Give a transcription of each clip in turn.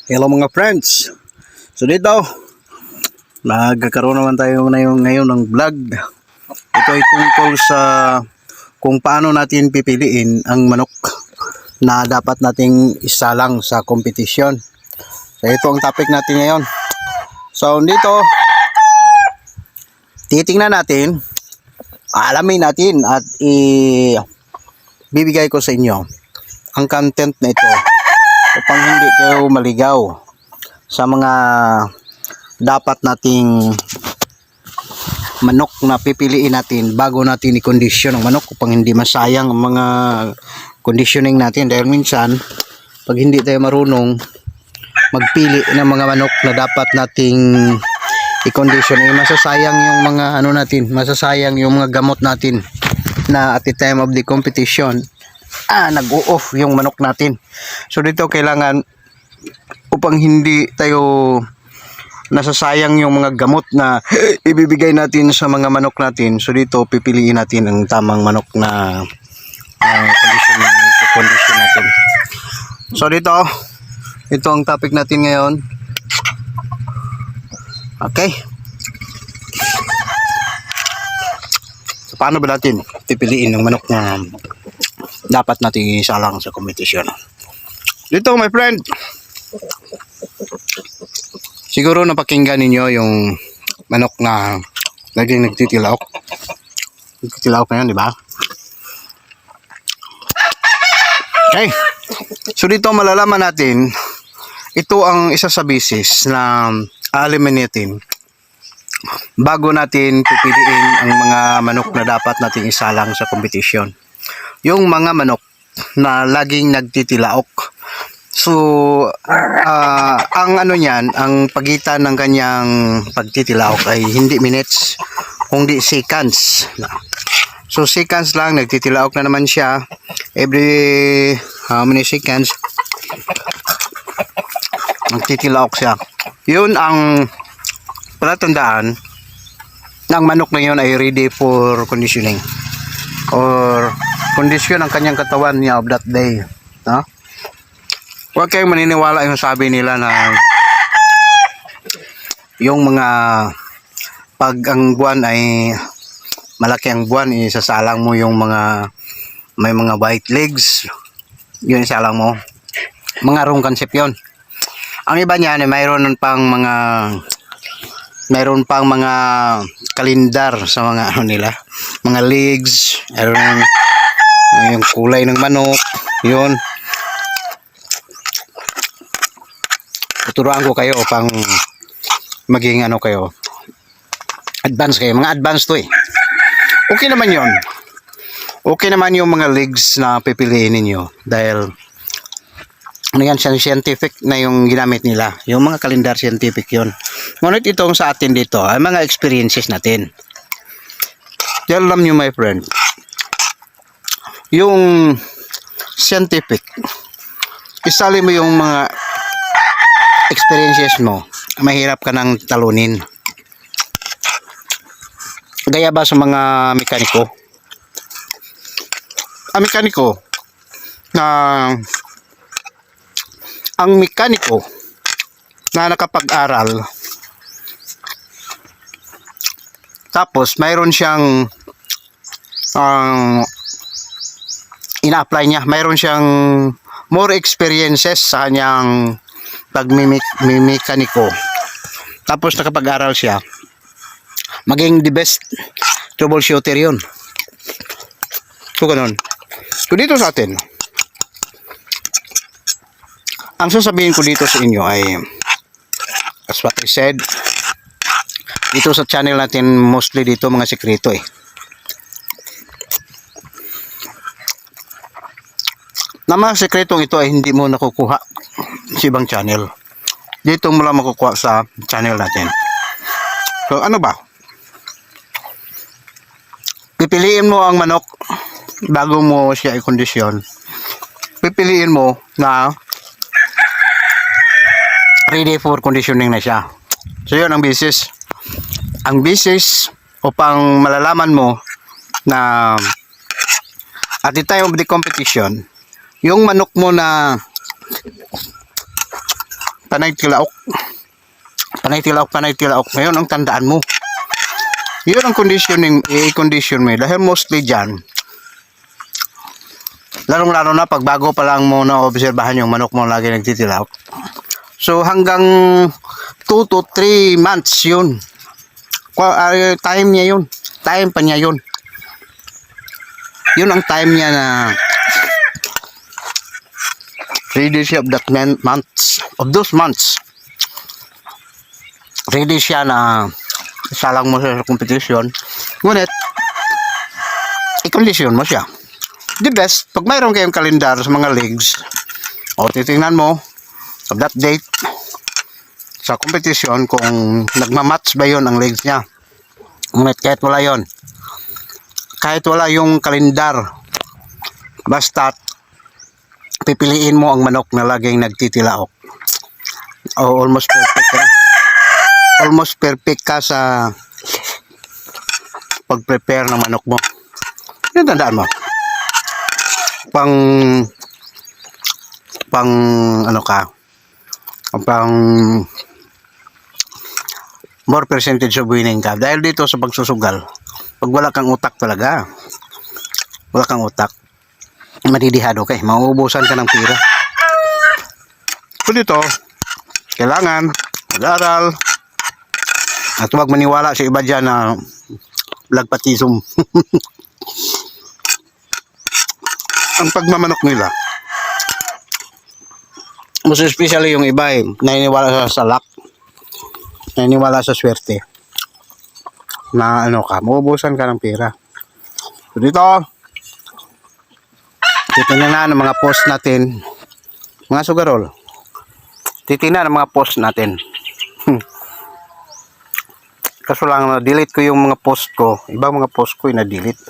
Hello mga friends. So dito, nagkakaroon naman tayo ngayon ng vlog. Ito ay tungkol sa kung paano natin pipiliin ang manok na dapat nating isalang sa kompetisyon. So ito ang topic natin ngayon. So dito, titingnan natin, alamin natin at bibigay ko sa inyo ang content na ito upang hindi kayo maligaw sa mga dapat nating manok na pipiliin natin bago natin i-condition ang manok upang hindi masayang ang mga conditioning natin, dahil minsan pag hindi tayo marunong magpili ng mga manok na dapat nating i-condition, masasayang yung mga masasayang yung mga gamot natin na at the time of the competition nag-o-off yung manok natin. So dito kailangan, upang hindi tayo nasasayang yung mga gamot na ibibigay natin sa mga manok natin, so dito pipiliin natin ang tamang manok na condition natin. So dito, ito ang topic natin ngayon. Okay, so paano ba natin pipiliin ng manok na dapat natin isalang sa kompetisyon? Dito my friend, siguro napakinggan ninyo yung manok na laging nagtitilaok na yan, di ba? Okay, so dito malalaman natin, ito ang isa sa basis na aalimin natin bago natin pipiliin ang mga manok na dapat nating isalang sa kompetisyon. Yung mga manok na laging nagtitilaok. So, ang niyan, ang pagitan ng kanyang pagtitilaok ay hindi minutes, kundi seconds. So, seconds lang, nagtitilaok na naman siya. Every how many seconds, nagtitilaok siya. Yun ang palatandaan ng manok na yun ay ready for conditioning or kondisyon ang kanyang katawan niya of that day. No? Huwag kayong maniniwala yung sabi nila na yung mga pag ang buwan ay malaki ang buwan, isasalang mo yung mga may mga white legs, yun isalang mo. Mga wrong concept yun. Ang iba niyan ay mayroon pang mga kalendar sa mga nila, mga legs, yung kulay ng manok, yun. Tuturuan ko kayo pang maging kayo, advance kayo, mga advance to Okay naman yun. Okay naman yung mga legs na pipiliin ninyo dahil yan, scientific na yung ginamit nila, yung mga kalendar scientific yun. Ngunit itong sa atin dito ay mga experiences natin. Dahil alam nyo my friend, yung scientific, isali mo yung mga experiences mo, mahirap ka nang talunin. Gaya ba sa mga mekaniko? Ang mekaniko na nakapag-aral, tapos mayroon siyang ina-apply niya, mayroon siyang more experiences sa kanyang pagmimekaniko, tapos nakapag-aral siya, maging the best troubleshooter yun. So ganun. So dito sa atin, ang sasabihin ko dito sa inyo ay, as what I said, dito sa channel natin, mostly dito mga sekreto na mga sekretong ito ay hindi mo nakukuha sa ibang channel. Dito mo lang makukuha sa channel natin. So ano ba? Pipiliin mo ang manok bago mo siya i-kondisyon. Pipiliin mo na ready for conditioning na siya. So yun ang basis. Ang basis upang malalaman mo na at the time of the competition, yung manok mo na panay tilaok. Panay tilaok. Ngayon ang tandaan mo. Yun ang conditioning, i-condition mo. Dahil mostly dyan, lalong-lalo na pag bago pa lang mo na obserbahan yung manok mo lagi nagtitilaok. So hanggang 2 to 3 months yun. Time niya yun. Time pa niya yun. Yun ang time niya na ready siya of those months. Ready siya na isalang mo sa competition. Ngunit, i-condition mo siya. The best, pag mayroon kayong kalendar sa mga leagues, o titingnan mo, of that date, sa competition, kung nagmamatch ba yon ang leagues niya. Ngunit kahit wala yon, kahit wala yung kalendar, basta pipiliin mo ang manok na laging nagtitilaok. O almost perfect ka. Almost perfect ka sa pag-prepare ng manok mo. Yung tandaan mo. Pang ano ka, pang more percentage of winning ka. Dahil dito sa pagsusugal, pag wala kang utak talaga, wala kang utak, madidihado ka, mauubusan ka ng pira. So dito, kailangan mag-aral at huwag maniwala sa iba dyan na lagpatism. Ang pagmamanok nila, most especially yung iba naniniwala sa luck, naniniwala sa swerte na ano ka, mauubusan ka ng pera. So dito, titingnan na ng mga post natin, mga sugarol, titingnan ang mga post natin. Kaso lang na-delete ko yung mga post ko, ibang mga post ko na-delete.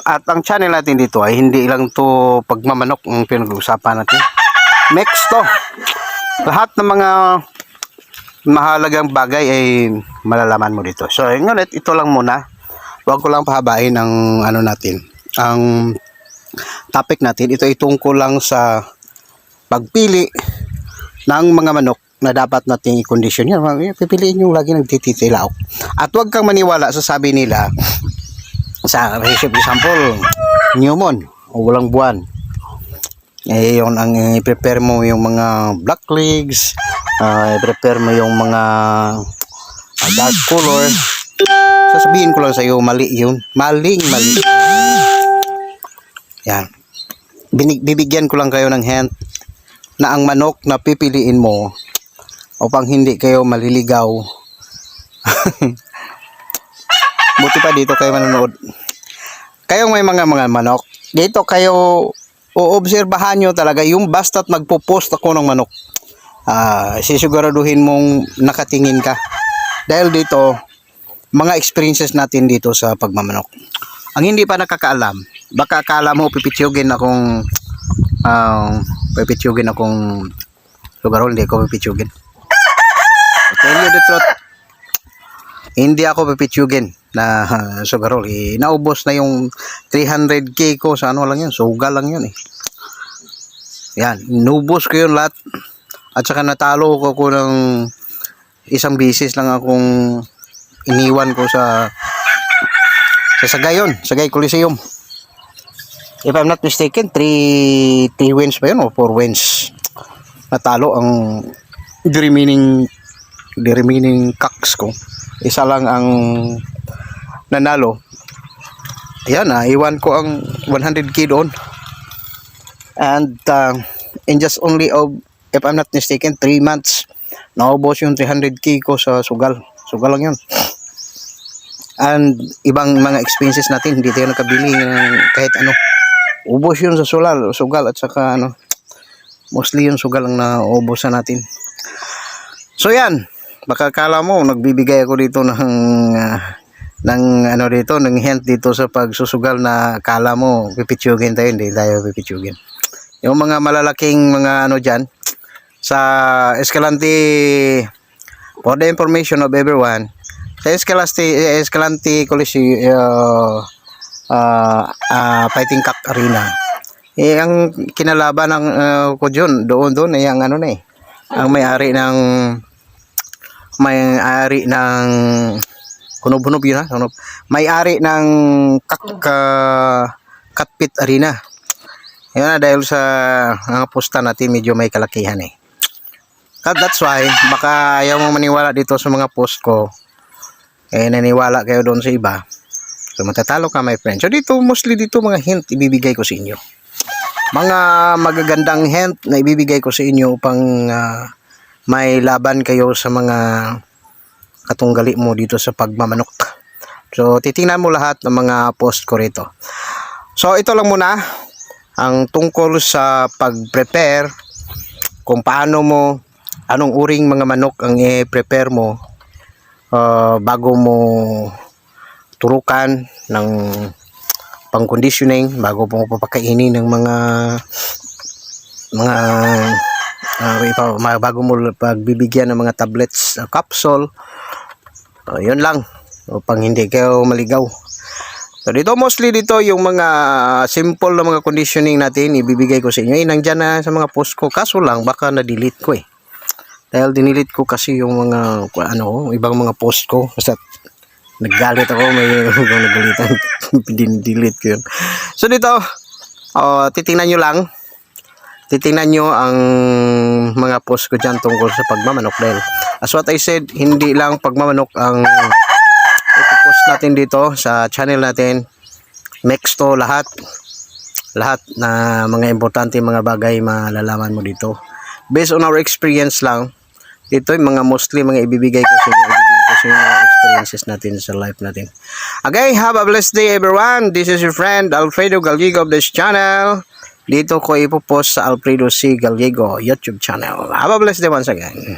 At ang channel natin dito ay hindi lang to pagmamanok ang pinag-uusapan natin. Next to, lahat ng mga mahalagang bagay ay malalaman mo dito. So ngunit ito lang muna, huwag ko lang pahabain ang ano natin, ang topic natin. Ito ay tungkol lang sa pagpili ng mga manok na dapat nating i-condition. Yan, pipiliin yung lagi nagtititilaok. At huwag kang maniwala sa sabi nila, sa example, new moon o walang buwan. Yung ang i-prepare mo yung mga black legs, i-prepare mo yung mga dark color. Sasabihin ko lang sa iyo, mali yun. Mali. Yan. Bibigyan ko lang kayo ng hint na ang manok na pipiliin mo upang hindi kayo maliligaw. Buti pa dito kayo manonood. Kayong may mga manok, dito kayo uobserbahan nyo talaga yung basta't magpo-post ako ng manok. Sisiguraduhin mong nakatingin ka. Dahil dito, mga experiences natin dito sa pagmamanok. Ang hindi pa nakakaalam, baka akala mo pipitsugin akong sugarol, hindi ako pipitsugin. Tell you the truth, hindi ako pipitsugin na sugarol. Naubos na yung 300k ko sa ano lang yan, sugal lang yun yan, inubos ko yun lahat. At saka natalo ko ng isang bisis lang akong iniwan ko sa Sagay Coliseum. If I'm not mistaken, 3 wins pa yun o 4 wins. Natalo ang the remaining cocks ko. Isa lang ang nanalo. Ayan, iwan ko ang 100k doon. And in just only if I'm not mistaken, 3 months, naubos yung 300k ko sa sugal. Sugal lang yun. And ibang mga expenses natin, hindi tayo nakabili ng kahit ano. Ubos yun sa sugal at saka ano, mostly yung sugal ang naubos na natin. So yan, baka kala mo nagbibigay ako dito ng ano dito, ng hint dito sa pagsusugal na kala mo pipitsugin tayo, hindi tayo pipitsugin. Yung mga malalaking mga ano dyan sa Escalante, for the information of everyone, sa Escalante Coliseum Fighting Cock Arena, ang kinalaban ng ko doon ay ang ano na ang may-ari ng hunob-hunob yun ha, hunob. May-ari ng Katpit Arena. Yun na, dahil sa pusta natin medyo may kalakihan eh. That's why, baka ayaw mong maniwala dito sa mga post ko, eh naniwala kayo doon sa iba. So matatalo ka my friend. So dito, mostly dito mga hint ibibigay ko sa inyo. Mga magagandang hint na ibibigay ko sa inyo upang may laban kayo sa mga katunggali mo dito sa pagmamanok. So titingnan mo lahat ng mga post ko rito. So ito lang muna ang tungkol sa pag-prepare, kung paano mo, anong uring mga manok ang i-prepare mo bago mo turukan ng pang-conditioning, bago mo papakainin ng bago mo pagbibigyan ng mga tablets, capsule. Yun lang upang hindi kayo maligaw. So dito mostly dito yung mga simple na mga conditioning natin ibibigay ko sa inyo. Nandiyan na sa mga post ko, kaso lang baka na-delete ko eh. Dahil dinilit ko kasi yung mga ibang mga post ko. Basta naggalit ako, may nagalitan. Din-delete ko yun. So dito, titingnan nyo lang. Titingnan nyo ang mga post ko dyan tungkol sa pagmamanok. Dahil as what I said, hindi lang pagmamanok ang ipopost natin dito sa channel natin. Next to lahat na mga importante mga bagay malalaman mo dito. Based on our experience lang, ito yung mga mostly mga ibibigay ko sa inyo, mga experiences natin sa life natin. Okay, have a blessed day everyone. This is your friend Alfredo Gallego of this channel. Dito ko ipopost sa Alfredo C. Gallego YouTube channel. Have a blessed day once again.